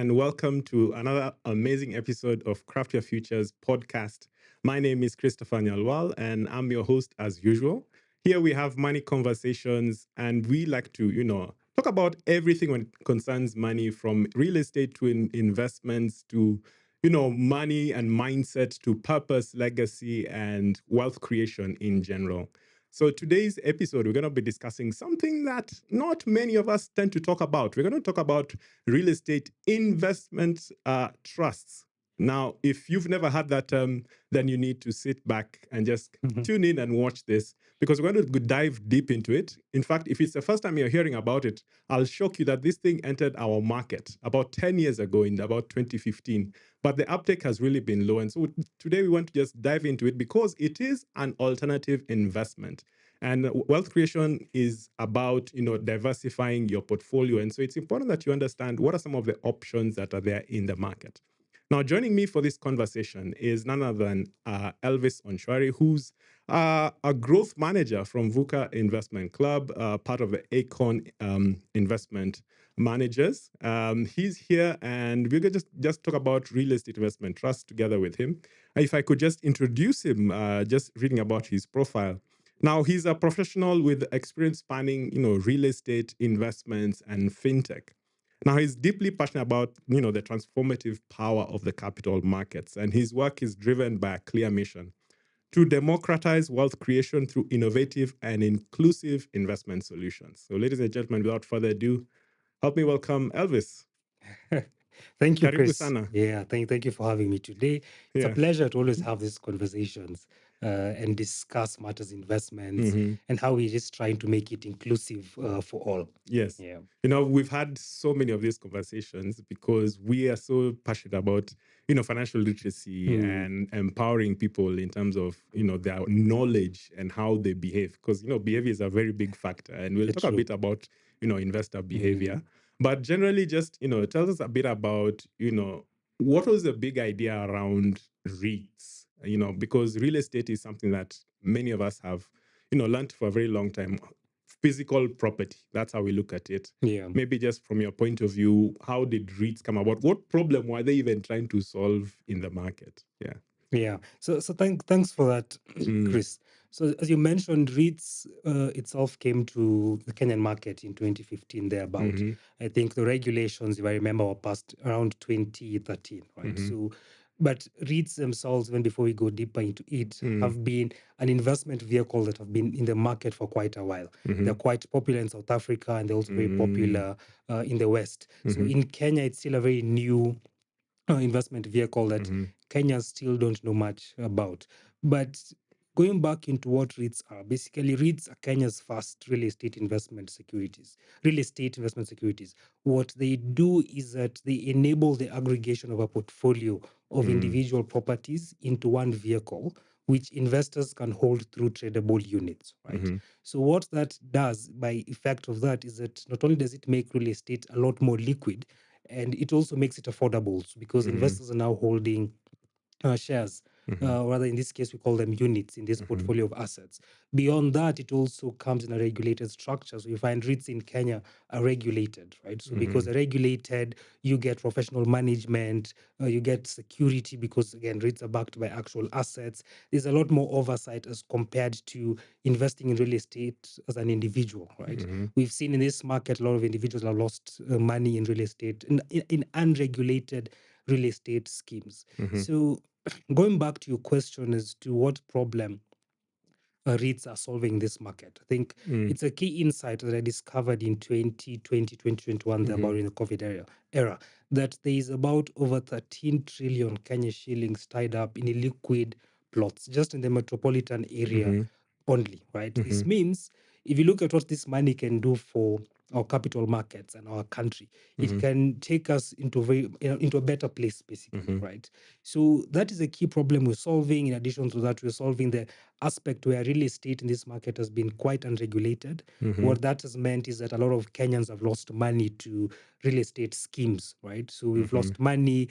and welcome to another amazing episode of Craft Your Futures podcast. My name is Christopher Nyalwal, and I'm your host as usual. Here we have money conversations, and we like to, talk about everything when it concerns money, from real estate to investments to, money and mindset to purpose, legacy, and wealth creation in general. So today's episode, we're going to be discussing something that not many of us tend to talk about. We're going to talk about real estate investment trusts. Now, if you've never had that term, then you need to sit back and just tune in and watch this because we're going to dive deep into it. In fact, if it's the first time you're hearing about it, I'll shock you that this thing entered our market about 10 years ago in about 2015. But the uptake has really been low. And so today we want to just dive into it because it is an alternative investment. And wealth creation is about, diversifying your portfolio. And so it's important that you understand what are some of the options that are there in the market. Now, joining me for this conversation is none other than Elvis Onchwari, who's a growth manager from Vuka Investment Club, part of the Acorn Investment Managers. He's here, and we're going to just talk about real estate investment trust together with him. If I could just introduce him, just reading about his profile. Now, he's a professional with experience spanning, real estate investments and fintech. Now, he's deeply passionate about, the transformative power of the capital markets, and his work is driven by a clear mission to democratize wealth creation through innovative and inclusive investment solutions. So, ladies and gentlemen, without further ado, help me welcome Elvis. Thank you, Karibu Chris. sana. Yeah, thank you for having me today. It's a Yeah. pleasure to always have these conversations and discuss matters investments and how we're just trying to make it inclusive for all. Yes. Yeah. We've had so many of these conversations because we are so passionate about, financial literacy Mm, and empowering people in terms of, their knowledge and how they behave. Because, behavior is a very big factor. And we'll talk a true. bit about, investor Mm, behavior. But generally, just, tell us a bit about, what was the big idea around REITs? Because real estate is something that many of us have, learned for a very long time. Physical property. That's how we look at it. yeah. Maybe just from your point of view, how did REITs come about? What problem were they even trying to solve in the market? Yeah. Yeah. So thanks for that, Mm, Chris. So as you mentioned, REITs itself came to the Kenyan market in 2015 thereabout. mm-hmm, I think the regulations, if I remember, were passed around 2013, right? mm-hmm, So, but REITs themselves, even before we go deeper into it, mm, have been an investment vehicle that have been in the market for quite a while. mm-hmm, They're quite popular in South Africa and they're also very mm, popular in the West. So mm-hmm, in Kenya, it's still a very new investment vehicle that mm-hmm, Kenyans still don't know much about. But going back into what REITs are, basically REITs are Kenya's first real estate investment securities. What they do is that they enable the aggregation of a portfolio of mm, individual properties into one vehicle, which investors can hold through tradable units, right? mm-hmm, So what that does by effect of that is that not only does it make real estate a lot more liquid, and it also makes it affordable because mm-hmm, investors are now holding shares. mm-hmm, Rather, in this case, we call them units in this mm-hmm, portfolio of assets. Beyond that, it also comes in a regulated structure. So you find REITs in Kenya are regulated, right? So because mm-hmm, they're regulated, you get professional management, you get security because again, REITs are backed by actual assets. There's a lot more oversight as compared to investing in real estate as an individual, right? mm-hmm, We've seen in this market a lot of individuals have lost money in real estate in unregulated real estate schemes. mm-hmm, So going back to your question as to what problem REITs are solving this market, I think mm, it's a key insight that I discovered in 2020, 2021, mm-hmm, about in the COVID era, that there is about over 13 trillion Kenya shillings tied up in illiquid plots just in the metropolitan area mm-hmm, only, right? mm-hmm, This means if you look at what this money can do for our capital markets and our country, it mm-hmm, can take us into into a better place, basically, mm-hmm, right? So that is a key problem we're solving. In addition to that, we're solving the aspect where real estate in this market has been quite unregulated. Mm-hmm. What that has meant is that a lot of Kenyans have lost money to real estate schemes, right? So we've Mm-hmm. lost money,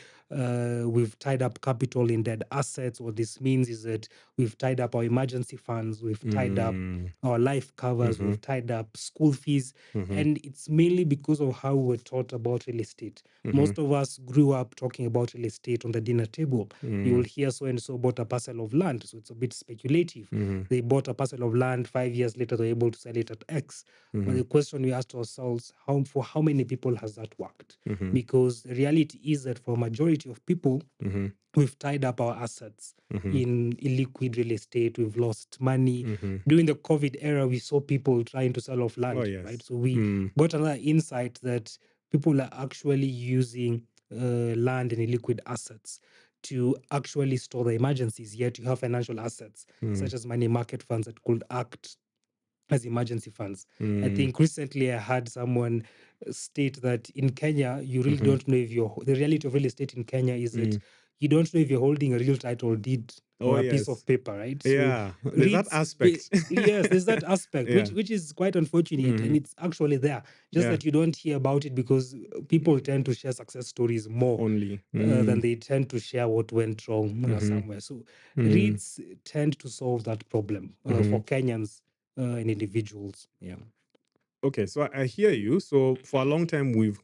we've tied up capital in dead assets. What this means is that we've tied up our emergency funds, we've tied up our life covers, Mm-hmm. we've tied up school fees, Mm-hmm. and it's mainly because of how we're taught about real estate. Mm-hmm. Most of us grew up talking about real estate on the dinner table. You will hear so and so bought a parcel of land, so it's a bit speculative. Mm-hmm. They bought a parcel of land, 5 years later, they're able to sell it at X. But Mm-hmm. the question we asked ourselves, for how many people has that worked? Mm-hmm. Because the reality is that for a majority of people, Mm-hmm. we've tied up our assets Mm-hmm. in illiquid real estate. We've lost money. Mm-hmm. During the COVID era, we saw people trying to sell off Oh land, right? yes. So we Mm. got another insight that people are actually using land and illiquid assets to actually store the emergencies. Yet you have financial assets Mm. such as money market funds that could act as emergency funds. I Mm. think recently I had someone state that in Kenya, you really Mm-hmm. don't know if the reality of real estate in Kenya is that Mm. you don't know if you're holding a real title deed Oh or a piece of yes. paper, right? So Yeah. There's that REITs, aspect. yes, there's that aspect, Yeah. which is quite unfortunate, Mm-hmm. and it's actually there. Just Yeah. that you don't hear about it because people tend to share success stories more Only. than Mm. they tend to share what went wrong Mm-hmm. somewhere. So Mm. REITs tend to solve that problem Mm-hmm. for Kenyans and individuals. Yeah. Okay, so I hear you. So for a long time, we've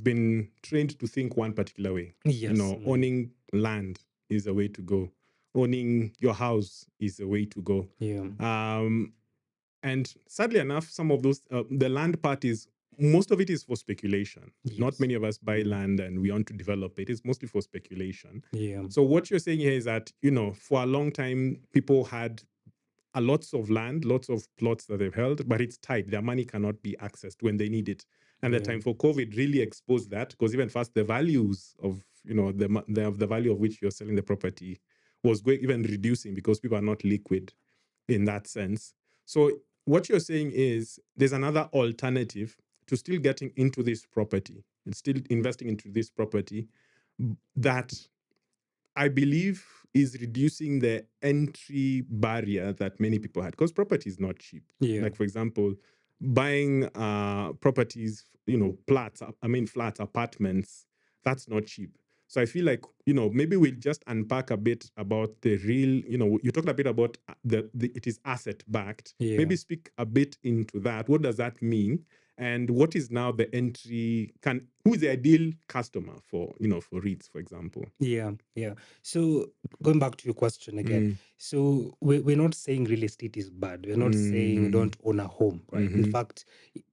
been trained to think one particular way. You Yes. know, owning land is a way to go. Owning your house is a way to go. Yeah. Um, and sadly enough, some of those the land part is most of it is for speculation. Not Yes. many of us buy land and we want to develop it. It's mostly for speculation. Yeah. So what you're saying here is that for a long time people had a lots of land, lots of plots that they've held, but it's tight. Their money cannot be accessed when they need it. And the Yeah. time for COVID really exposed that because even first the values of the value of which you're selling the property was going even reducing because people are not liquid in that sense. So what you're saying is there's another alternative to still getting into this property and still investing into this property that I believe is reducing the entry barrier that many people had because property is not cheap. Yeah. Like for example, buying properties, flats, apartments, that's not cheap. So I feel like maybe we'll just unpack a bit about the real. You talked a bit about the it is asset backed. Yeah. Maybe speak a bit into that. What does that mean? And what is now the entry? Who is the ideal customer for REITs, for example? Yeah, yeah. So going back to your question again, Mm, so we're not saying real estate is bad. We're not saying mm, don't own a home, right? In mhm, fact,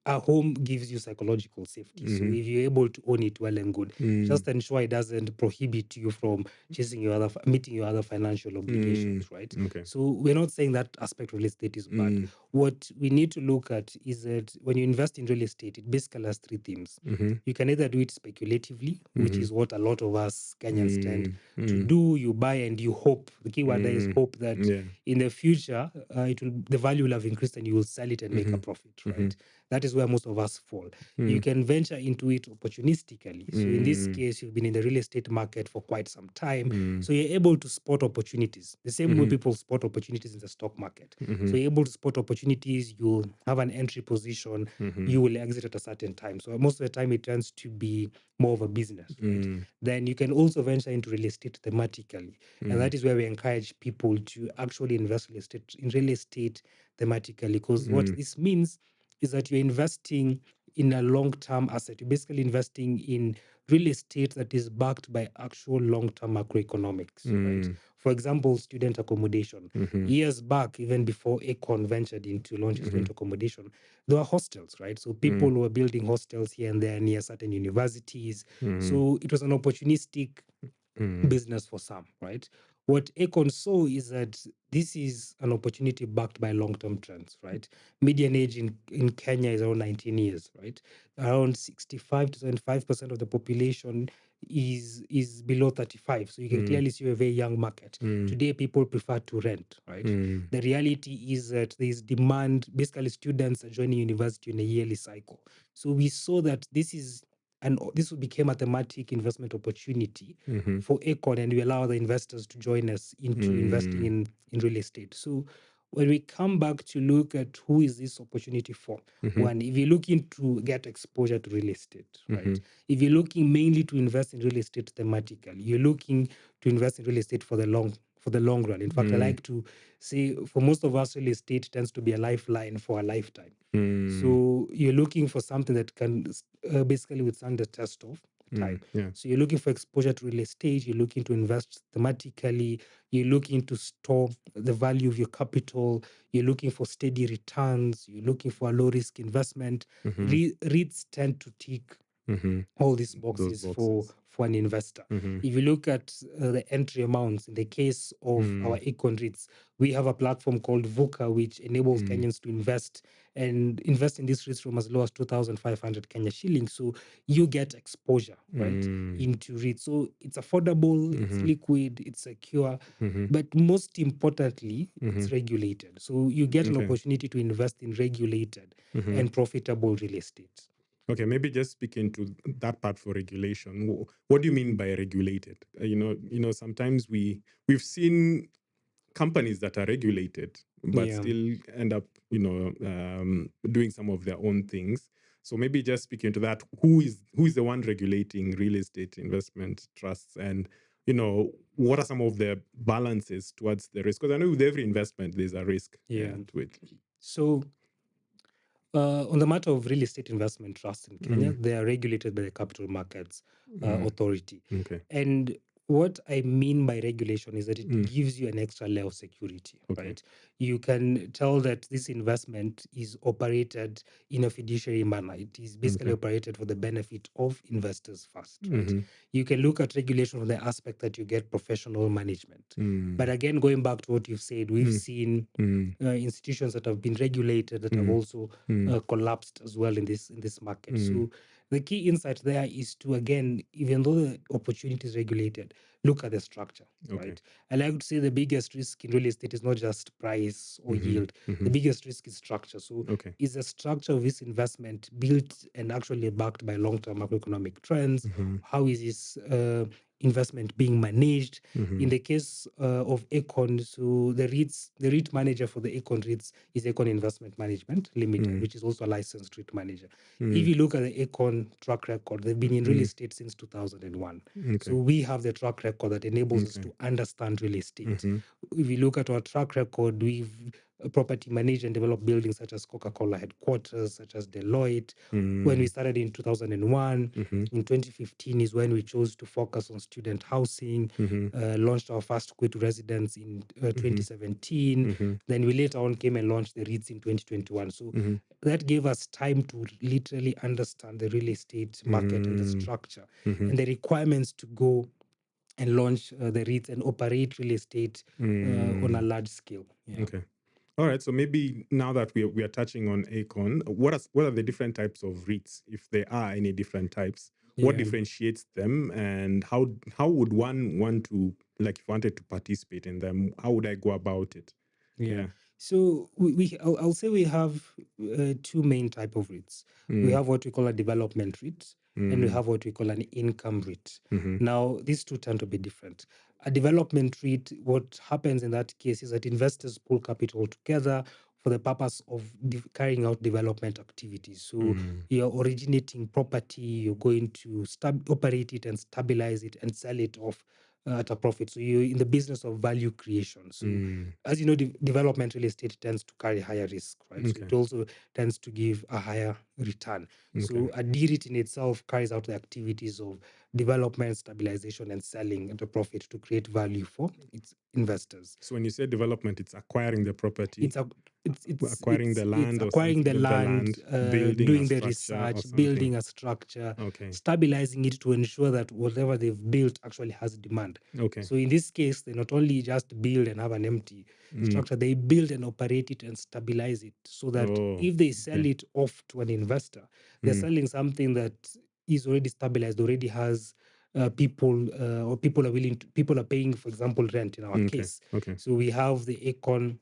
a home gives you psychological safety. So mhm, if you're able to own it, well and good. mm, Just ensure it doesn't prohibit you from chasing meeting your other financial mm. obligations, right? Okay. So we're not saying that aspect of real estate is bad. Mm, What we need to look at is that when you invest in real estate, it basically has three themes. mhm, You can either do it speculatively, which mhm, is what a lot of us Kenyans tend mm, to mm, do. You buy and you hope. The key word there is mm. hope that Yeah. in the future the value will have increased and you will sell it and make a Mhm, profit, mhm, right? That is where most of us fall. You mm, can venture into it opportunistically. So in this mm, case, you've been in the real estate market for quite some time. mm, So you're able to spot opportunities, the same way mhm, people spot opportunities in the stock market. So mhm, you're able to spot opportunities, you'll have an entry position, mhm, you will exit at a certain time. So most of the time it tends to be more of a business, right? mm, Then you can also venture into real estate thematically. And mm, that is where we encourage people to actually invest in real estate thematically. Because what mm, this means is that you're investing in a long-term asset. You're basically investing in real estate that is backed by actual long-term macroeconomics, right? mm, For example, student accommodation. mhm, Years back, even before Acorn ventured into launching mhm, student accommodation, there were hostels, right? So people mm, were building hostels here and there near certain universities. mhm, So it was an opportunistic mm, business for some, right? What Acorn saw is that this is an opportunity backed by long-term trends, right? Median age in Kenya is around 19 years, right? Around 65 to 75% of the population is below 35. So you can mm, clearly see a very young market. mm, Today, people prefer to rent, right? mm, The reality is that there is demand. Basically, students are joining university in a yearly cycle. So we saw that this is and this became a thematic investment opportunity Mm-hmm. for Acorn, and we allow the investors to join us into investing Mm. in real estate. So when we come back to look at who is this opportunity for, Mm-hmm. one, if you're looking to get exposure to real estate, Mm-hmm. right? If you're looking mainly to invest in real estate thematically, you're looking to invest in real estate for the long run. In fact, I Mm. like to say for most of us, real estate tends to be a lifeline for a lifetime. Mm. So you're looking for something that can basically withstand the test of time. Mm. Yeah. So you're looking for exposure to real estate, you're looking to invest thematically, you're looking to store the value of your capital, you're looking for steady returns, you're looking for a low risk investment. Mm-hmm. REITs tend to tick Mm-hmm. all these Those boxes boxes. for an investor. Mm-hmm. If you look at the entry amounts, in the case of our Mm. Econ REITs, we have a platform called Vuka, which enables Mm. Kenyans to invest in these REITs from as low as 2,500 Kenya shillings. So you get exposure, right, Mm. into REITs. So it's affordable, it's Mm-hmm. liquid, it's secure, Mm-hmm. but most importantly, Mm-hmm. it's regulated. So you get an Okay. opportunity to invest in regulated Mm-hmm. and profitable real estate. Okay, maybe just speaking to that part for regulation. What do you mean by regulated? Sometimes we've seen companies that are regulated but Yeah. still end up, doing some of their own things. So maybe just speaking to that, who is the one regulating real estate investment trusts, and what are some of the balances towards the risk? Because I know with every investment there's a risk Yeah. to it. So, on the matter of real estate investment trusts in Kenya, Mm, they are regulated by the Capital Markets mm, Authority. okay. And what I mean by regulation is that it Mm, gives you an extra layer of security, okay. right? You can tell that this investment is operated in a fiduciary manner. It is basically Okay. operated for the benefit of investors first, right? Mm-hmm. You can look at regulation from the aspect that you get professional management. But Mm, again, going back to what you've said, we've mm, seen mm, institutions that have been regulated that have mm, also mm, collapsed as well in this market. mm. So the key insight there is to, again, even though the opportunity is regulated, look at the structure, Okay. right? I like to say the biggest risk in real estate is not just price or Mm-hmm. yield. The Mm-hmm. biggest risk is structure. So Okay. is the structure of this investment built and actually backed by long-term macroeconomic trends? Mm-hmm. How is this investment being managed? Mm-hmm. In the case of Econ, so the REIT manager for the Econ REITs is Econ Investment Management Limited, Mm, which is also a licensed REIT manager. If mm, you look at the Econ track record, they've been in real mm. estate since 2001. So Okay. we have the track record that enables us Okay. to understand real estate. Mm-hmm. If you look at our track record, we've property managed and developed buildings such as Coca-Cola headquarters, such as Deloitte. When we Mm, started in 2001, mm-hmm. in 2015 is when we chose to focus on student housing, Mm-hmm. launched our first Kuwait residence in Mm-hmm. 2017. Mm-hmm. Then we later on came and launched the REITs in 2021. So Mm-hmm. that gave us time to literally understand the real estate market and the Mm, structure mm-hmm. and the requirements to go and launch the REITs and operate real estate on a Mm. large scale. Yeah. Okay. All right. So maybe now that we are touching on Acorn, what are the different types of REITs, if there are any different types? What Yeah. differentiates them, and how would one want to, like, if wanted to participate in them? How would I go about it? Yeah. Yeah. So I'll say we have two main type of REITs. We Mm, have what we call a development REIT, and we mm, have what we call an income REIT. mm-hmm, Now, these two tend to be different. A development REIT, what happens in that case is that investors pull capital together for the purpose of carrying out development activities. So mm, you're originating property, you're going to operate it and stabilize it and sell it off at a profit. So you're in the business of value creation. So mm. as you know, development real estate tends to carry higher risk, right? So Okay. it also tends to give a higher return. Okay. So a DREIT in itself carries out the activities of development, stabilization, and selling at a profit to create value for its investors. So when you say development, it's acquiring the property, It's a acquiring the it's land or acquiring something, the the land, land, building a doing the structure or research, something. building a structure, Okay. stabilizing it to ensure that whatever they've built actually has demand. Okay. So in this case, they not only just build and have an empty Mm. structure, they build and operate it and stabilize it so that Oh, if they sell okay. it off to an investor, they're Mm. selling something that is already stabilized, already has people or people are paying, for example, rent in our Okay. case. Okay. So we have the Acorn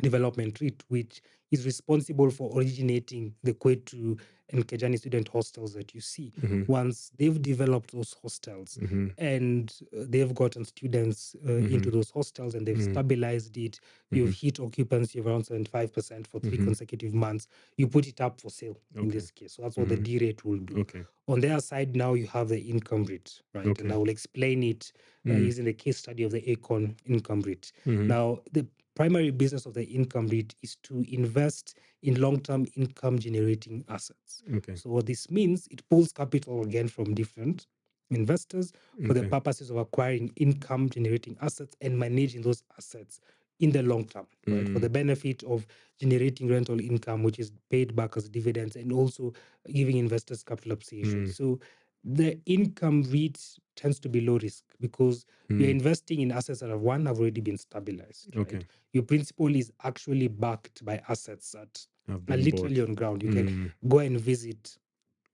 development REIT, which is responsible for originating the Kwetu and Kejani student hostels that you see. Once they've developed those hostels and they've gotten students into those hostels and they've stabilized it, you've hit occupancy of around 75% for 3 consecutive months, you put it up for sale in this case. So that's what the D rate will do. Okay. On their side, now you have the income rate, right? Okay. And I will explain it using the case study of the Acorn income rate. Now, the primary business of the income REIT is to invest in long-term income generating assets. Okay. So what this means, it pulls capital again from different investors for the purposes of acquiring income generating assets and managing those assets in the long term, right? For the benefit of generating rental income, which is paid back as dividends, and also giving investors capital appreciation. So the income REIT tends to be low risk because you're investing in assets that have already been stabilized, right? Okay. Your principal is actually backed by assets that Have are been literally bought. on ground. You can go and visit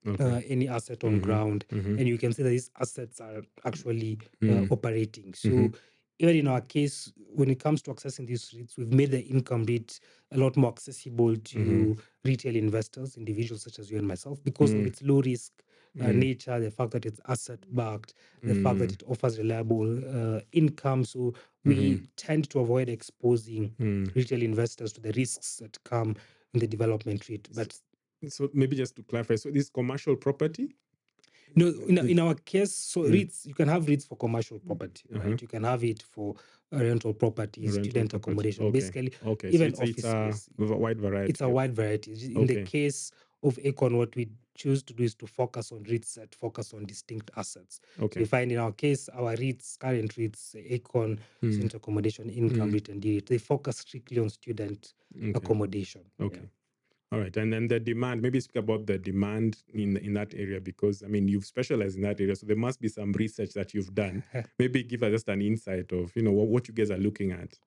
Okay. any asset on ground, and you can see that these assets are actually operating. So even in our case, when it comes to accessing these REITs, we've made the income REIT a lot more accessible to retail investors, individuals such as you and myself, because of its low risk nature, the fact that it's asset backed, the fact that it offers reliable income. So we tend to avoid exposing retail investors to the risks that come in the development REIT. But So maybe just to clarify, so this commercial property? no, in our case, so REITs, you can have REITs for commercial property, right? You can have it for rental properties, Rental student property. accommodation, Okay. basically Okay. So even it's office space. a wide variety. It's a wide variety. In the Okay. case of Acorn, what we choose to do is to focus on REITs that focus on distinct assets. So Okay. we find in our case, our REITs, current REITs, Acorn, student accommodation, income REIT, and D REIT, they focus strictly on student accommodation. Okay. Yeah. All right. And then the demand, maybe speak about the demand in that area, because I mean you've specialized in that area. So there must be some research that you've done. Maybe give us just an insight of, what you guys are looking at.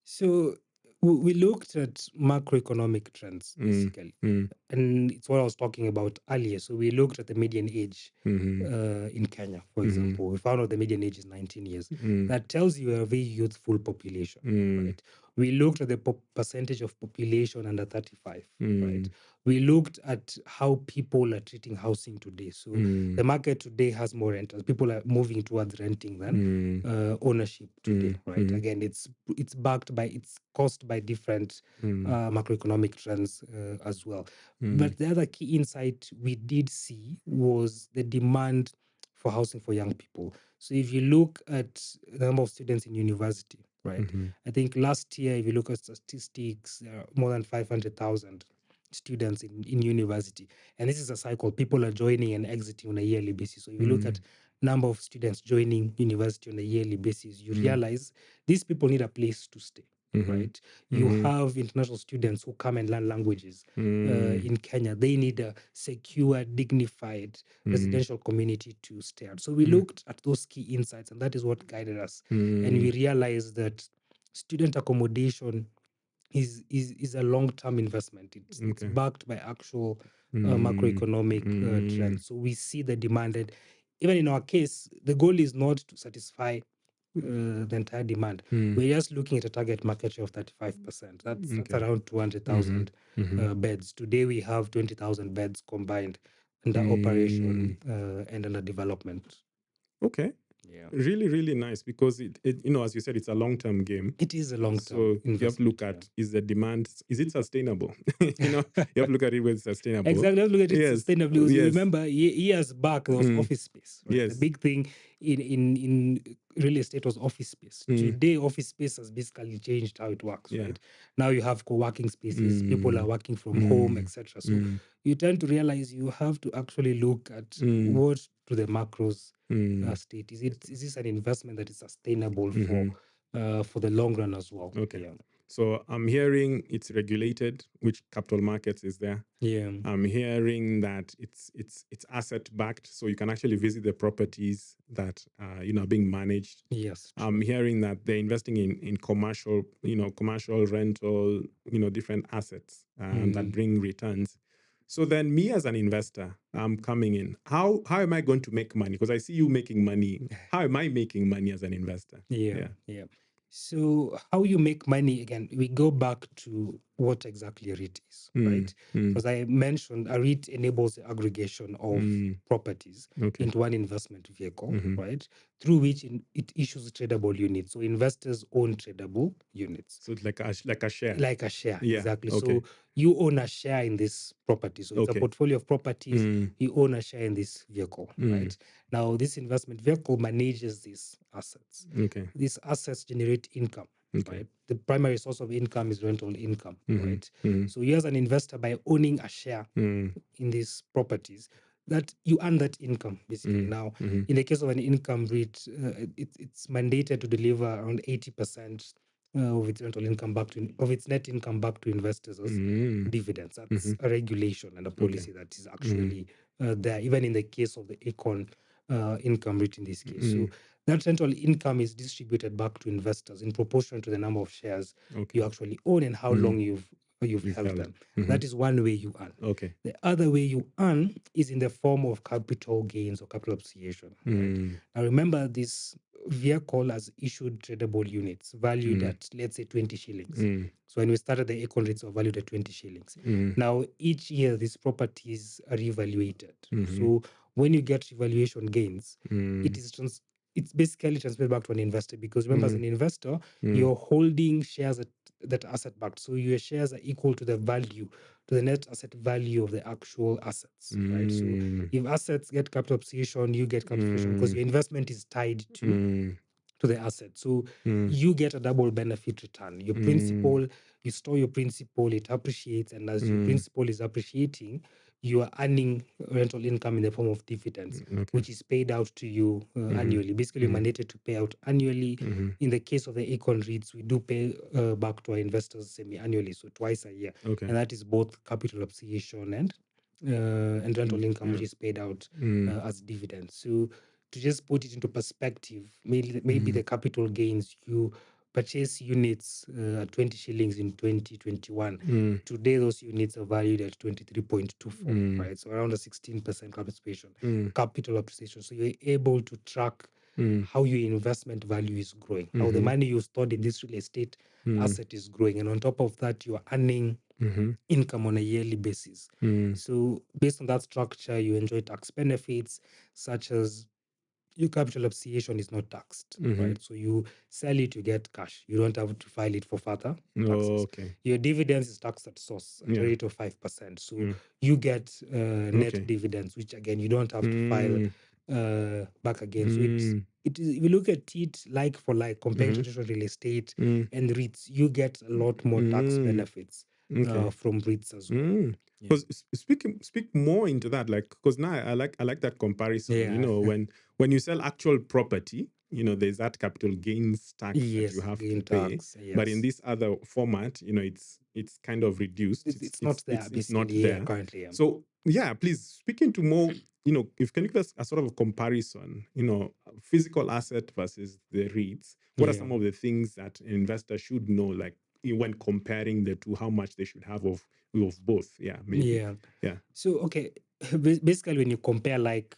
So we looked at macroeconomic trends basically, and it's what I was talking about earlier. So we looked at the median age in Kenya, for example. We found out the median age is 19 years. That tells you a very youthful population, right? We looked at the percentage of population under 35, right? We looked at how people are treating housing today. So the market today has more renters. People are moving towards renting than ownership today, right? Again, it's caused by different macroeconomic trends as well. But the other key insight we did see was the demand for housing for young people. So if you look at the number of students in university, right? I think last year, if you look at statistics, there are more than 500,000 students in university. And this is a cycle. People are joining and exiting on a yearly basis. So if you look at number of students joining university on a yearly basis, you realize these people need a place to stay. Right, you have international students who come and learn languages in Kenya. They need a secure, dignified residential community to stay at. So we looked at those key insights, and that is what guided us. And we realized that student accommodation is a long-term investment. It's backed by actual macroeconomic trends. So we see the demand, and even in our case, the goal is not to satisfy the entire demand. We're just looking at a target market share of 35%. That's around 200,000 beds. Today we have 20,000 beds combined under operation and under development. Okay. Yeah. Really, really nice, because it as you said, it's a long-term game. It is a long-term So you have to look investment, at, is the demand, is it sustainable? You have to look at it whether it's sustainable. Exactly. Let's look at it Yes. sustainably. Because you Yes. remember years back there was office space, right? The Yes. big thing in real estate was office space. Today, office space has basically changed how it works, Yeah. right? Now you have co-working spaces, people are working from home, etc. So you tend to realize you have to actually look at what do the macros state. Is this an investment that is sustainable for the long run as well? Okay. Yeah. So I'm hearing it's regulated, which capital markets is there. Yeah. I'm hearing that it's asset backed, so you can actually visit the properties that are being managed. Yes. True. I'm hearing that they're investing in commercial, commercial rental, different assets that bring returns. So then, me as an investor, I'm coming in. How am I going to make money? Because I see you making money. How am I making money as an investor? Yeah. So how you make money, again, we go back to what exactly a REIT is, right? Because I mentioned a REIT enables the aggregation of properties Okay. into one investment vehicle, Mhm. right? Through which it issues tradable units. So investors own tradable units. So it's like a share. Like a share, Yeah. exactly. Okay. So you own a share in this property. So it's a Okay. portfolio of properties. Mm. You own a share in this vehicle, right? Now, this investment vehicle manages these assets. Okay. These assets generate income, Okay. right? The primary source of income is rental income, right? Mhm. So you as an investor, by owning a share Mm. in these properties, that you earn that income basically. Now, Mhm. in the case of an income REIT, it's mandated to deliver around 80% of its rental income of its net income back to investors as dividends. That's a regulation and a policy that is actually there, even in the case of the Acorn income REIT in this case. So that rental income is distributed back to investors in proportion to the number of shares Okay. you actually own and how long you've held them. That is one way you earn. Okay. The other way you earn is in the form of capital gains or capital appreciation, right? Now remember, this vehicle has issued tradable units valued at, let's say, 20 shillings. So when we started, the Acorn rates were valued at 20 shillings. Now, each year, these properties are reevaluated. So when you get revaluation gains, it's basically transferred back to an investor, because remember, as an investor, you're holding shares that are asset backed. So your shares are equal to the value, to the net asset value of the actual assets, right? So if assets get capital appreciation, you get capital appreciation because your investment is tied to the asset. So you get a double benefit return. Your principal, you store your principal, it appreciates, and as your principal is appreciating, you are earning rental income in the form of dividends, Okay. which is paid out to you annually. Basically, you're mandated to pay out annually. In the case of the Acorn REITs, we do pay back to our investors semi-annually, so twice a year. Okay. And that is both capital appreciation and rental income, which is paid out as dividends. So to just put it into perspective, maybe the capital gains, you purchase units at 20 shillings in 2021. Today, those units are valued at 23.24, right? So around a 16% capital appreciation. So you're able to track how your investment value is growing, how the money you stored in this real estate asset is growing. And on top of that, you are earning income on a yearly basis. So based on that structure, you enjoy tax benefits such as your capital appreciation is not taxed, right? So you sell it, you get cash. You don't have to file it for further taxes. Okay. Your dividends is taxed at source at a Yeah. rate of 5%. So you get net Okay. dividends, which again, you don't have to file back again. So it is, if you look at it like for like, comparing traditional real estate and REITs, you get a lot more tax benefits Okay. from REITs as well. Yeah. Because speak more into that, like, because now I like that comparison. You Yeah. know, when you sell actual property, you know, there's that capital gains tax that you Yes, have to gain pay. tax. But in Yes. this other format, you know, it's kind of reduced. It's not there It's not basically, yeah, there. currently. Yeah. So yeah, please speak into more. You know, if can you give us a sort of a comparison? You know, physical asset versus the REITs. What are Yeah. some of the things that an investor should know, like when comparing the two, how much they should have of both? Yeah, maybe. Yeah. Yeah. So okay, basically when you compare like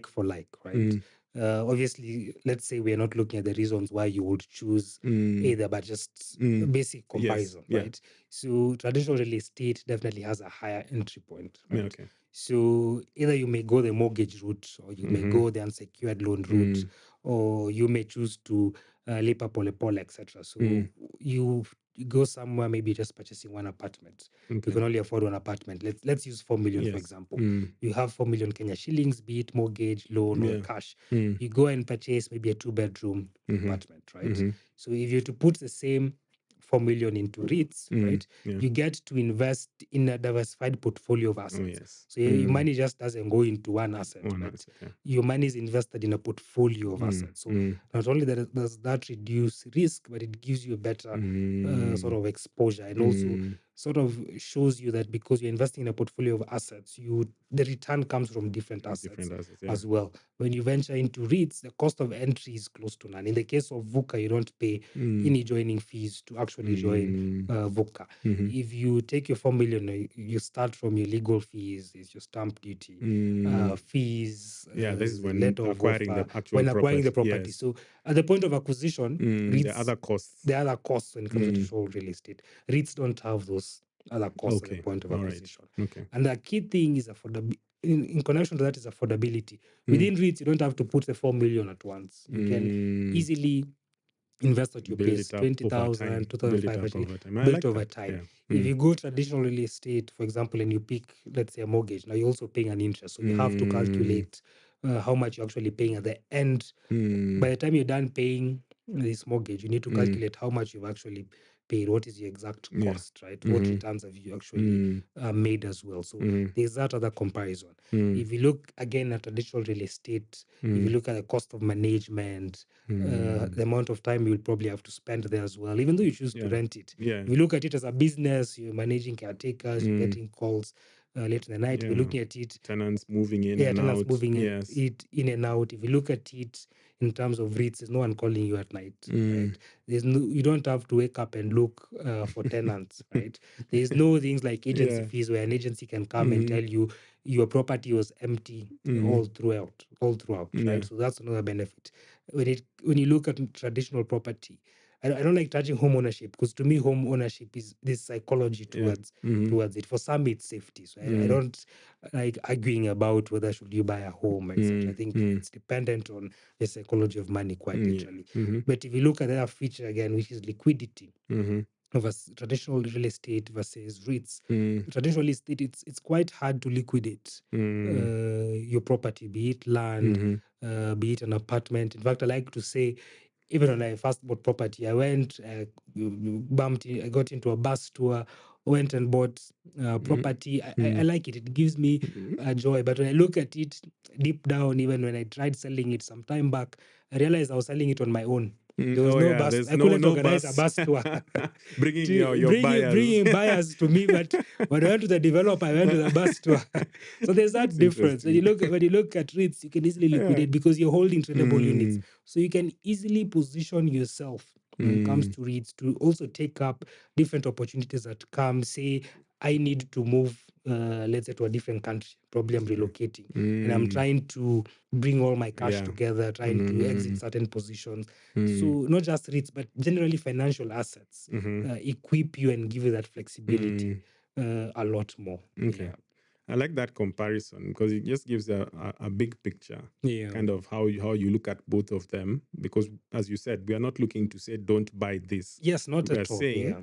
for like, right? Obviously, let's say we're not looking at the reasons why you would choose either, but just a basic Yes. comparison, Yeah. right? So traditional real estate definitely has a higher entry point, Yeah. right? Okay. So either you may go the mortgage route, or you may go the unsecured loan route, or you may choose to lipa pole pole, etc. So you go somewhere, maybe just purchasing one apartment. You Okay. can only afford one apartment. Let's use 4 million, for Yes. example. You have 4 million Kenya shillings, be it mortgage, loan, or Yeah. cash. You go and purchase maybe a 2-bedroom apartment, right? Mm-hmm. So if you're to put the same 4 million into REITs, right, Yeah. you get to invest in a diversified portfolio of Oh assets. yes. So your money just doesn't go into one asset, One but asset. Yeah. your money is invested in a portfolio of assets. So not only does that reduce risk, but it gives you a better sort of exposure, and also sort of shows you that because you're investing in a portfolio of assets, the return comes from different assets Different assets. Yeah. as well. When you venture into REITs, the cost of entry is close to none. In the case of Vuka, you don't pay any joining fees to actually join Vuka. If you take your 4 million, you start from your legal fees, it's your stamp duty, fees, Yeah, this is the when letter of acquiring the offer, actual when acquiring the property. property. Yes. So at the point of acquisition, The REITs, other costs. the other costs when it comes to traditional real estate, REITs don't have those other costs at the Okay. point of All right. acquisition. Okay. And the key thing is affordability. In connection to that is affordability. Within REITs, you don't have to put the 4 million at once. You can easily invest at your Build pace, it up over 20,000, time. Build it up 2,500, over time. I built like over that. time. Yeah. If you go traditional real estate, for example, and you pick, let's say, a mortgage, now you're also paying an interest. So you have to calculate how much you're actually paying at the end. By the time you're done paying this mortgage, you need to calculate how much you've actually paid. What is your exact Yeah. cost, right? What returns have you actually made as well? So there's that other comparison. If you look again at traditional real estate, if you look at the cost of management, the amount of time you'll probably have to spend there as well, even though you choose to Yeah. rent it. Yeah. If you look at it as a business, you're managing caretakers, you're getting calls late in the night. If you're Yeah. looking at it, Tenants moving in yeah, and tenants out. moving Yes. it in and out. If you look at it in terms of REITs, there's no one calling you at night, right? There's no, you don't have to wake up and look for tenants, right? There's no things like agency Yeah. fees where an agency can come and tell you your property was empty all throughout, Yeah. right? So that's another benefit. When you look at traditional property, I don't like touching home ownership because to me home ownership is this psychology Yeah. towards it. For some it's safety, so I don't like arguing about whether should you buy a home, etc. I think it's dependent on the psychology of money, quite Yeah. literally. But if you look at the other feature again, which is liquidity of traditional real estate versus REITs, traditional real estate, it's quite hard to liquidate your property, be it land, be it an apartment. In fact, I like to say, even when I first bought property, I went, I got into a bus tour, went and bought property. I like it. It gives me joy. But when I look at it deep down, even when I tried selling it some time back, I realized I was selling it on my own. There was Oh no yeah, bus. there's I couldn't no organize a bus bus tour bringing to your buyers. bringing buyers to me. But when I went to the developer, I went to the bus tour. So there's that That's difference. When interesting. you look at REITs, you can easily Yeah. liquidate because you're holding tradable units. So you can easily position yourself when it comes to REITs to also take up different opportunities that come. Say, I need to move, let's say, to a different country. Probably I'm relocating, and I'm trying to bring all my cash Yeah. together, trying to exit certain positions. So not just REITs, but generally financial assets equip you and give you that flexibility a lot more. Okay. I like that comparison because it just gives a big picture, Yeah. kind of how you look at both of them. Because as you said, we are not looking to say don't buy this. Yes, not We are at all. saying Yeah.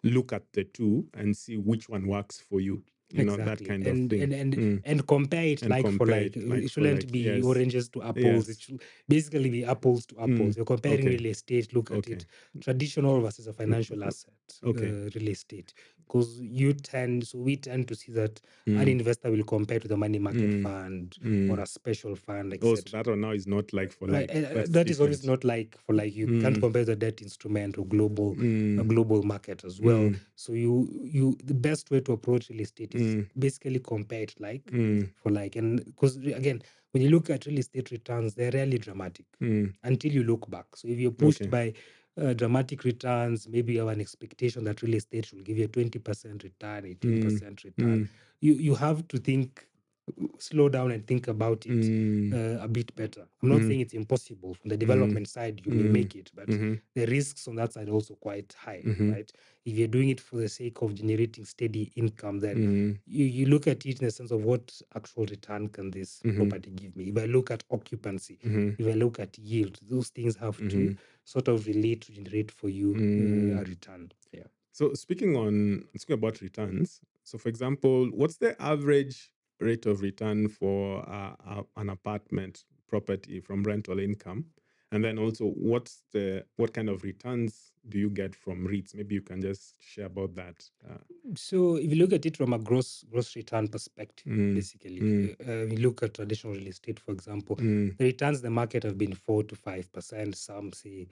look at the two and see which one works for you. You know, that Exactly. kind of thing. And compare it And like for compare like. it like It for shouldn't like. be Yes. oranges to apples. It Yes. should basically be apples to apples. You're comparing Okay. real estate, look at Okay. it, traditional versus a financial asset, Okay. real estate. Because we tend to see that an investor will compare to the money market fund or a special fund, Oh, so etc. that one now is not like for like. That's That is different. obviously not like for like. You can't compare the debt instrument or a global market as well. So the best way to approach real estate is basically compare it like for like. And because again, when you look at real estate returns, they're rarely dramatic until you look back. So if you're pushed Okay. by dramatic returns, maybe you have an expectation that real estate will give you a 20% return, 18% return. You have to slow down and think about it a bit better. I'm not saying it's impossible. From the development side, you may make it, but the risks on that side are also quite high, right? If you're doing it for the sake of generating steady income, then you look at it in the sense of what actual return can this property give me. If I look at occupancy, if I look at yield, those things have to sort of relate to generate for you a return. Yeah. So speaking about returns, so for example, what's the average rate of return for an apartment property from rental income? And then also, what kind of returns do you get from REITs? Maybe you can just share about that. So if you look at it from a gross return perspective, basically, we look at traditional real estate, for example, the returns in the market have been 4 to 5%. Some say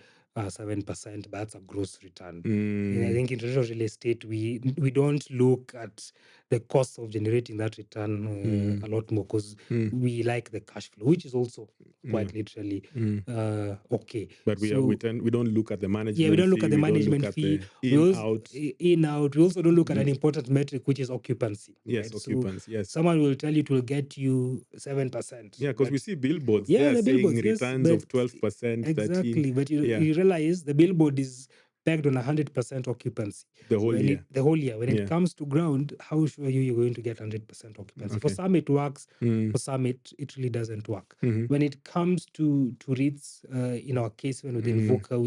7%, but that's a gross return. And I Mm, think in traditional real estate, we don't look at the cost of generating that return a lot more, because mm, we like the cash flow, which is also yeah. quite literally Mm. okay. But So we don't look at the yeah, we management don't look fee. at the We don't look management at fee. the We in also out. in out. We also don't look at an Mm, important metric, which is occupancy, yes, right? So occupants. Yes. someone will tell you it will get you 7%, Yeah, because we but see billboards yeah, there the saying billboards, yes, returns but of 12%, 13. exactly, but Yeah, you realize the billboard is pegged on 100% occupancy. the whole When year. it the whole year, when it Yeah. comes to ground, how sure are you're going to get 100% occupancy? For Okay. some it works, Mm, for some it really doesn't work. mm-hmm, When it comes to REITs, in our case, when within mm, Vuka,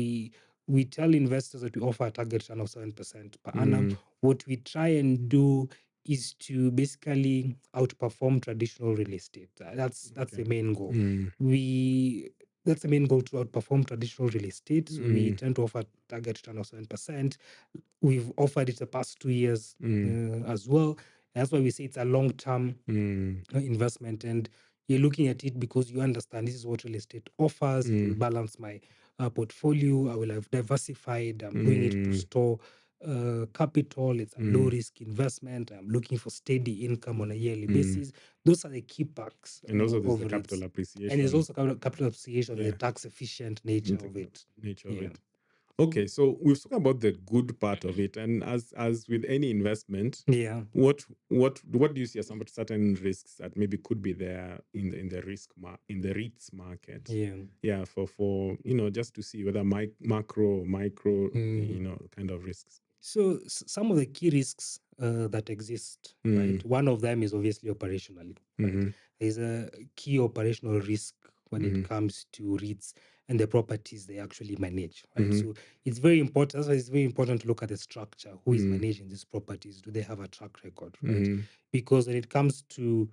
we tell investors that we offer a target return of 7% per annum. mm, What we try and do is to basically outperform traditional real estate. That's okay. the main goal. Mm, We That's the main goal, to outperform traditional real estate. So we mm, tend to offer target return of 7%. We've offered it the past 2 years mm, as well. That's why we say it's a long-term mm, investment, and you're looking at it because you understand this is what real estate offers. It will mm, balance my portfolio. I will have diversified. I'm doing it to mm, store capital. It's a low mm, risk investment. I'm looking for steady income on a yearly mm. basis. Those are the key perks And also there's of the REITs. capital And there's appreciation. also capital appreciation and the Yeah. tax efficient nature The of it. nature of Yeah. it. Okay, so we've spoken about the good part of it, and as with any investment, Yeah. what do you see as some certain risks that maybe could be there in the in the REITs market? Yeah. Yeah, for just to see whether macro or micro Mm. kind of risks. So some of the key risks that exist, right? Mm, One of them is obviously operationally, right? mm-hmm, There's a key operational risk when it mm-hmm, comes to REITs and the properties they actually manage, right? mm-hmm, So it's very important. That's why it's very important to look at the structure. Who is mm, managing these properties? Do they have a track record, right? mm-hmm, Because when it comes to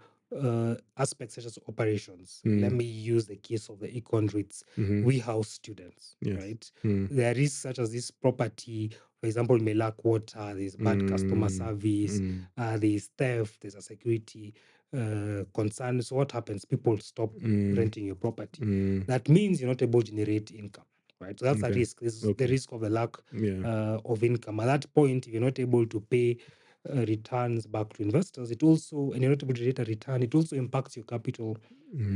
aspects such as operations, let mm, me use the case of the econ REITs. mm-hmm. We house students, Yes. right? Mm, There are risks such as this property, for example, may lack water, there's bad customer mm, service, mm, there's theft, there's a security concern. So what happens? People stop mm, renting your property. mm. That means you're not able to generate income, right? So that's a Okay. risk. This is the Okay. risk of the lack Yeah. of income. At that point, if you're not able to pay returns back to investors, it also, and you're not able to generate a return, it also impacts your capital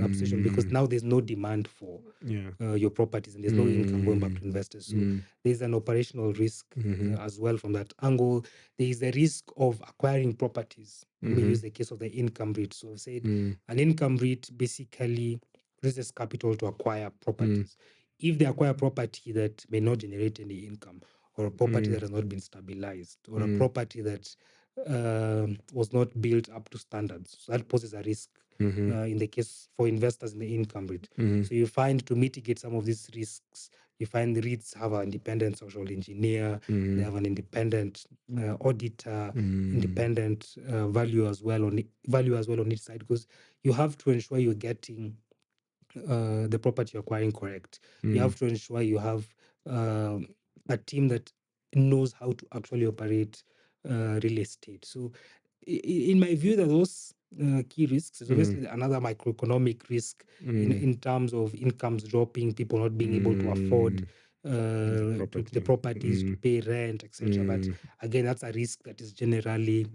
appreciation, because Mm, now there's no demand for yeah. your properties and there's no income going back Mm, to investors. So mm, there's an operational risk mm-hmm, as well from that angle. There is the risk of acquiring properties. Let me mm-hmm, use the case of the income REIT. So I've said mm, an income REIT basically raises capital to acquire mm, properties. If they acquire property that may not generate any income, or a property mm, that has not been stabilized, or a mm, property that was not built up to standards, so that poses a risk mm-hmm, in the case for investors in the income REIT. mm-hmm, So you find, to mitigate some of these risks, you find the REITs have an independent social engineer, they mm, have an independent auditor, mm, independent value as well on each side, because you have to ensure you're getting the property you're acquiring correct. You mm, have to ensure you have um a team that knows how to actually operate real estate. So, in my view, that those key risks is mm, obviously another microeconomic risk mm, in terms of incomes dropping, people not being able to afford mm. The the property. properties, to Mm, pay rent, etc. But mm, again, that's a risk that is generally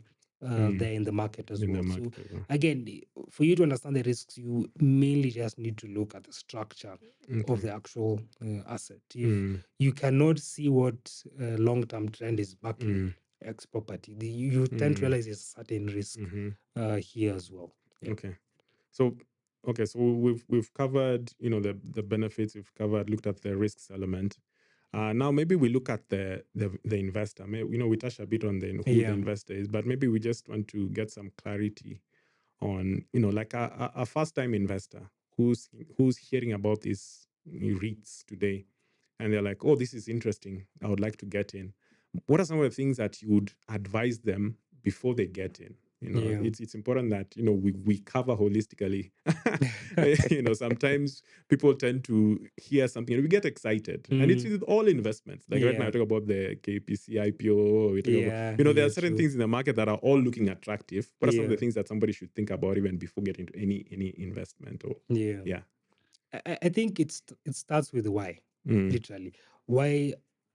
mm. there in the market as In the well. So market as well. again, for you to understand the risks, you mainly just need to look at the structure of Okay. the actual asset. If Mm, you cannot see what long-term trend is backing mm, X property, you tend to mm, realize there's a certain risk mm-hmm. here as well. Yeah. Okay. So so we've covered, the benefits, we've covered, looked at the risks element. Now maybe we look at the investor. We touched a bit on who the Yeah. investor is, but maybe we just want to get some clarity on, like a first time investor who's hearing about these REITs today, and they're like, oh, this is interesting, I would like to get in. What are some of the things that you would advise them before they get in? Yeah. It's important that we cover holistically. Sometimes people tend to hear something and we get excited, and it's Mm, with all investments. Like right now, I yeah. talk about the KPC IPO. We talk about, Yeah. there are Yeah. certain True. things in the market that are all looking attractive. What are some of the Yeah. things that somebody should think about even before getting into any investment? Or Yeah. yeah. I think it starts with the why. Mm. literally. Why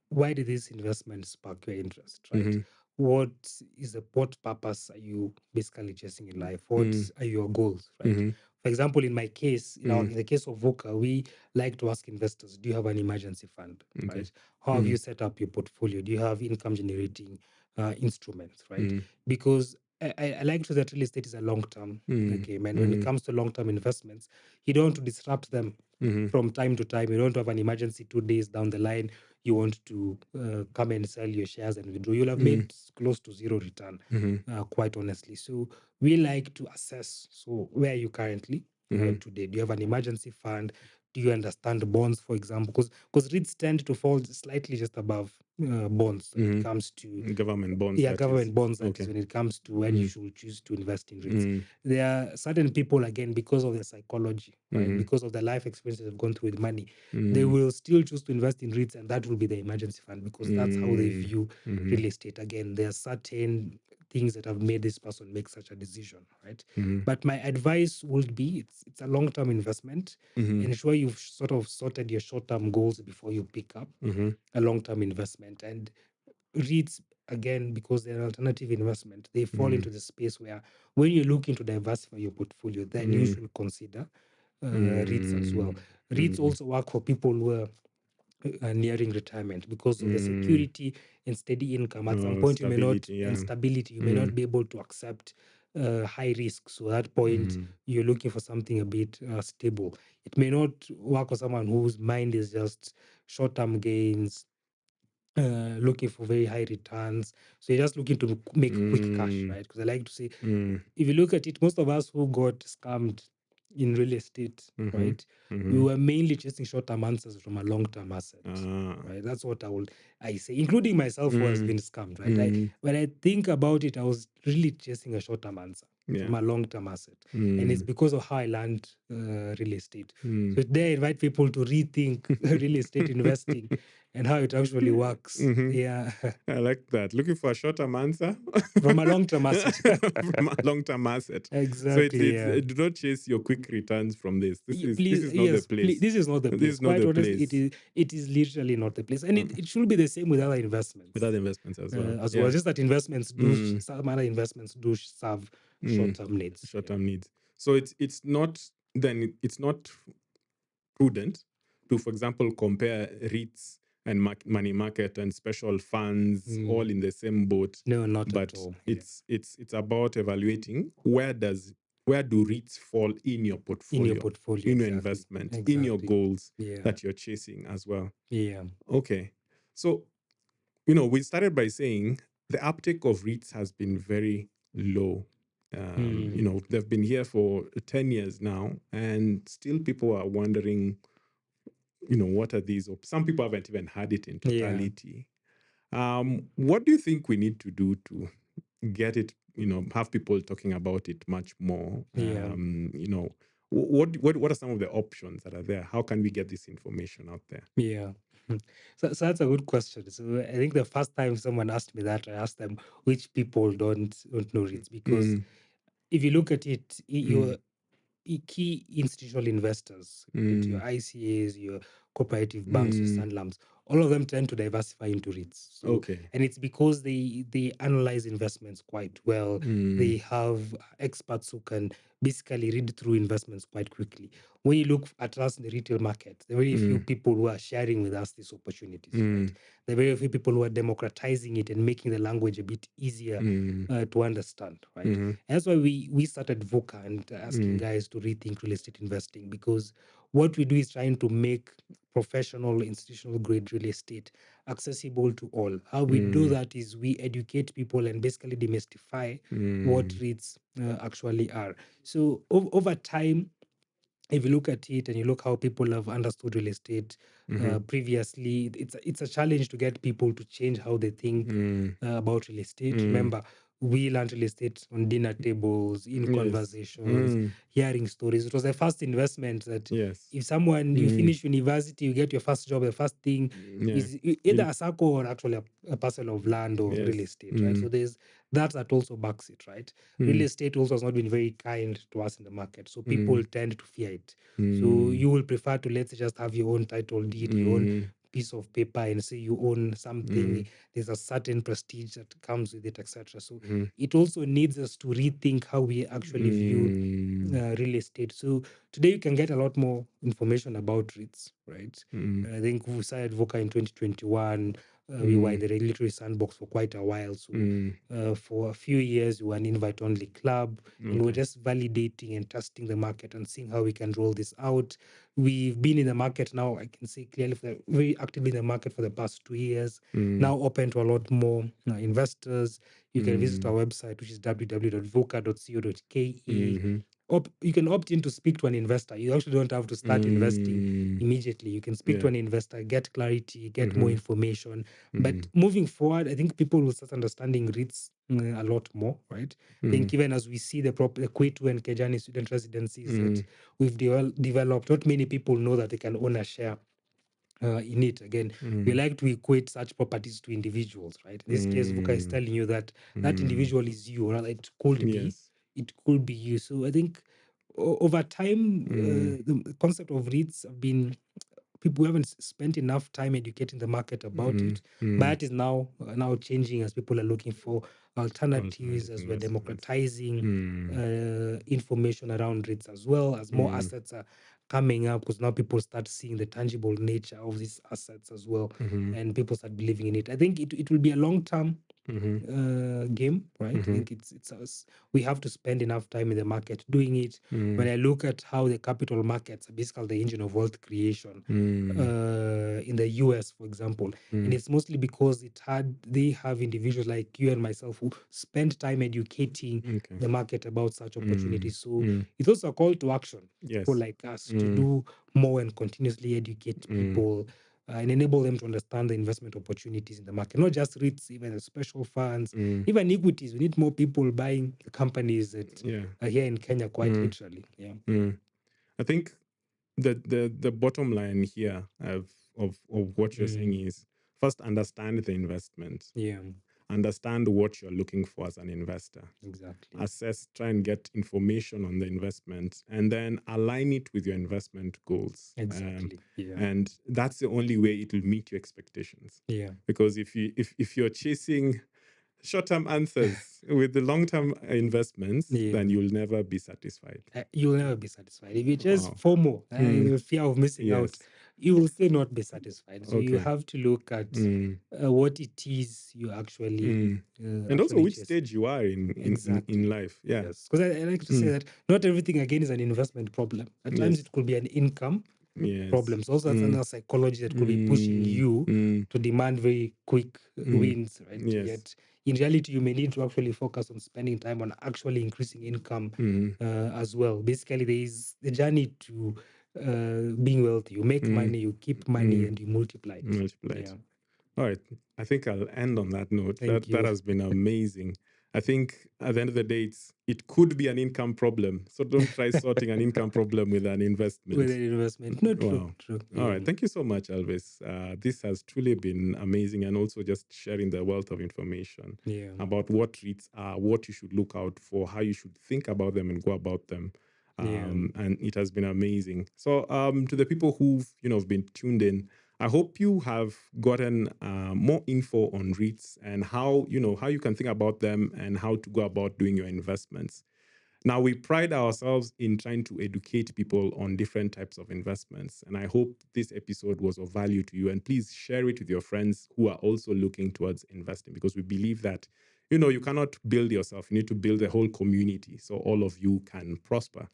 why did this investment spark your interest, right? Mhm. What what purpose are you basically chasing in life? What Mm. are your goals, right? Mhm. For example, in my case, Mm. in the case of Vuka, we like to ask investors, do you have an emergency fund, Okay. right? How have you Mm. set up your portfolio? Do you have income generating instruments, right? Mm. Because I like to say that real estate is a long term Mm. game. And when it Mhm. comes to long term investments, you don't want to disrupt them Mhm. from time to time. You don't have an emergency 2 days down the line. You want to come and sell your shares and withdraw. You'll have Mm. made close to zero return, Mhm. quite honestly. So we like to assess. So where are you currently Mhm. today? Do you have an emergency fund? Do you understand bonds, for example? Because REITs tend to fall slightly just above bonds when it Mhm. comes to Government bonds, yeah, that is. government bonds, that is Okay. when it comes to when you Mm. should choose to invest in REITs. Mm. There are certain people, again, because of their psychology, right? Mhm. Because of the life experiences they've gone through with money, they Mm. will still choose to invest in REITs, and that will be the emergency fund because that's how they Mm. view Mhm. real estate. Again, there are certain things that have made this person make such a decision, right? Mhm. But my advice would be it's a long-term investment. Mhm. Ensure you've sort of sorted your short-term goals before you pick up Mhm. a long-term investment. And REITs, again, because they're an alternative investment, they fall Mm. into the space where when you're looking to diversify your portfolio, then you Mm. should consider REITs as well. Mm. REITs Mm. also work for people who are nearing retirement because of the Mm. security and steady income. At some Oh, point, you may not, stability, and yeah. stability, you may not Mm. be able to accept high risk. So at that point, Mm. you're looking for something a bit stable. It may not work for someone whose mind is just short-term gains, looking for very high returns. So you're just looking to make quick cash, Mm. right? Because I like to say, Mm. if you look at it, most of us who got scammed in real estate, Mhm. right, we Mhm. were mainly chasing short-term answers from a long-term asset, Ah. right? That's what I say, including myself who has Mm. been scammed, right? Mm. When I think about it, I was really chasing a short-term answer Yeah. from a long-term asset, and it's Mm. because of how I learned real estate. Mm. So today I invite people to rethink real estate investing and how it actually works. Mhm. Yeah, I like that. Looking for a short-term answer from a long-term asset. from a long-term asset. So Exactly. Yeah. do not chase your quick returns from this. This Please, is not the yes, please. place. This is not the This place. is not Quite the honestly, place. it is literally not the place, and Um, it should be the same with other investments Without investments as well. Yeah. Just that Mm. some other investments do serve Mm. short-term needs. Yeah. Short-term needs. So it's not it's not prudent to, for example, compare REITs and money market and special funds all Mm. in the same boat. No, not at But all. Yeah. it's about evaluating where do REITs fall in your In your portfolio, portfolio, in your exactly, investment, in your exactly. goals Yeah, that you're chasing as well. yeah. Okay. So, we started by saying the uptake of REITs has been very low. Mm. They've been here for 10 years now, and still people are wondering, what are these? Some people haven't even had it in Yeah, totality. What do you think we need to do to get it, have people talking about it much more? yeah, What are some of the options that are there? How can we get this information out there? yeah. So that's a good question. So I think the first time someone asked me that, I asked them which people don't know REITs, because Mm, if you look at it, mm, key institutional investors, right, your mm, ICAs, your cooperative banks, your mm. Sanlams, all of them tend to diversify into REITs. So, Okay. and it's because they analyze investments quite well. Mm, They have experts who can basically read through investments quite quickly. When you look at us in the retail market, there are very few mm, people who are sharing with us these opportunities, right? mm, There are very few people who are democratizing it and making the language a bit easier mm, to understand, right? mhm, And that's why we started Vuka and asking mm, guys to rethink real estate investing, because what we do is trying to make professional, institutional grade real estate accessible to all. How we do mm, that is we educate people and basically demystify what mm, REITs actually are. So over time, if you look at it and you look how people have understood real estate mhm, previously, it's a challenge to get people to change how they think mm, about real estate. mm, Remember, we learned real estate on dinner tables, in Yes. conversations, hearing stories. It was the first investment that Yes. if someone, you finish university, you get your first job, the first thing Yeah. is either a circle or actually a parcel of land or real Yes. estate, right? So there's that also backs it, right? Real estate also has not been very kind to us in the market. So people tend to fear it. So you will prefer to, let's say, just have your own title deed, your own piece of paper, and say you own something. There's a certain prestige that comes with it, etc. So it also needs us to rethink how we actually view real estate. So today you can get a lot more information about REITs, right? I think we started Vuka in 2021. We were in the regulatory sandbox for quite a while. So for a few years, we were an invite-only club, and we're Okay. just validating and testing the market and seeing how we can roll this out. We've been in the market now, I can say clearly, very actively in the market for the past 2 years, now open to a lot more investors. You can visit our website, which is www.vuka.co.ke. You can opt in to speak to an investor. You actually don't have to start investing immediately. You can speak to Yeah. an investor, get clarity, get more information. But moving forward, I think people will start understanding REITs a lot more, right? I think even as we see the Kwetu and Kejani student residencies that we've developed, not many people know that they can own a share in it. Again, we like to equate such properties to individuals, right? In this case, Vuka is telling you that that individual is you, or rather, Yes. it could be you. So I think over time, the concept of REITs have been, people haven't spent enough time educating the market about it, but it is now changing as people are looking for alternatives, Alternative as we're investments. democratizing information around REITs, as well as more assets are coming up, because now people start seeing the tangible nature of these assets as well, and people start believing in it. I think it will be a long-term game, right? I think it's us. We have to spend enough time in the market doing it. When I look at how the capital markets are basically the engine of wealth creation in the US, for example, and it's mostly because they have individuals like you and myself who spend time educating Okay. the market about such opportunities. So it's also a call to action, people Yes. like us, to do more and continuously educate people and enable them to understand the investment opportunities in the market, not just REITs, even the special funds, even equities. We need more people buying the companies that Yeah. are here in Kenya, quite literally. Yeah. I think the bottom line here of what you're saying is, first, understand the investment, Yeah, understand what you're looking for as an investor, exactly. assess, try and get information on the investment, and then align it with your investment goals. Exactly. Yeah. And that's the only way it will meet your expectations. Yeah. Because if you're chasing short-term answers with the long-term investments, Yeah. then you'll never be satisfied. You'll never be satisfied. If you just Wow. FOMO, fear of missing out, Yes. you will still not be satisfied. So you Okay. have to look at what it is you And also actually which chasing. stage you are in Exactly. life. Yeah. Yes. Because I like to say that not everything again is an investment problem. At times Yes. it could be an income Yes. problem. So also that's another psychology that could be pushing you to demand very quick wins, right? Yes. Yet in reality, you may need to actually focus on spending time on actually increasing income as well. Basically, there is the journey to being wealthy. You make money, you keep money, and you multiply it. Multiplied. Yeah. All right. I think I'll end on that note. Thank That you. has been amazing. I think at the end of the day, it could be an income problem. So don't try sorting an income problem with an investment. With an investment. No, true, Wow. true. All Yeah. right. Thank you so much, Elvis. This has truly been amazing, and also just sharing the wealth of information Yeah. about what REITs are, what you should look out for, how you should think about them and go about them. Yeah. And it has been amazing. So to the people who've been tuned in, I hope you have gotten more info on REITs and how you can think about them and how to go about doing your investments. Now, we pride ourselves in trying to educate people on different types of investments. And I hope this episode was of value to you. And please share it with your friends who are also looking towards investing, because we believe that, you cannot build yourself. You need to build a whole community so all of you can prosper.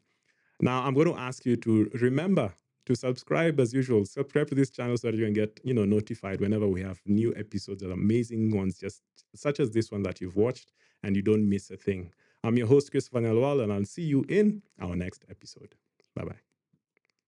Now, I'm going to ask you to remember to subscribe as usual. Subscribe to this channel so that you can get, notified whenever we have new episodes, that amazing ones, just such as this one that you've watched, and you don't miss a thing. I'm your host, Christopher Nelwal, and I'll see you in our next episode. Bye-bye.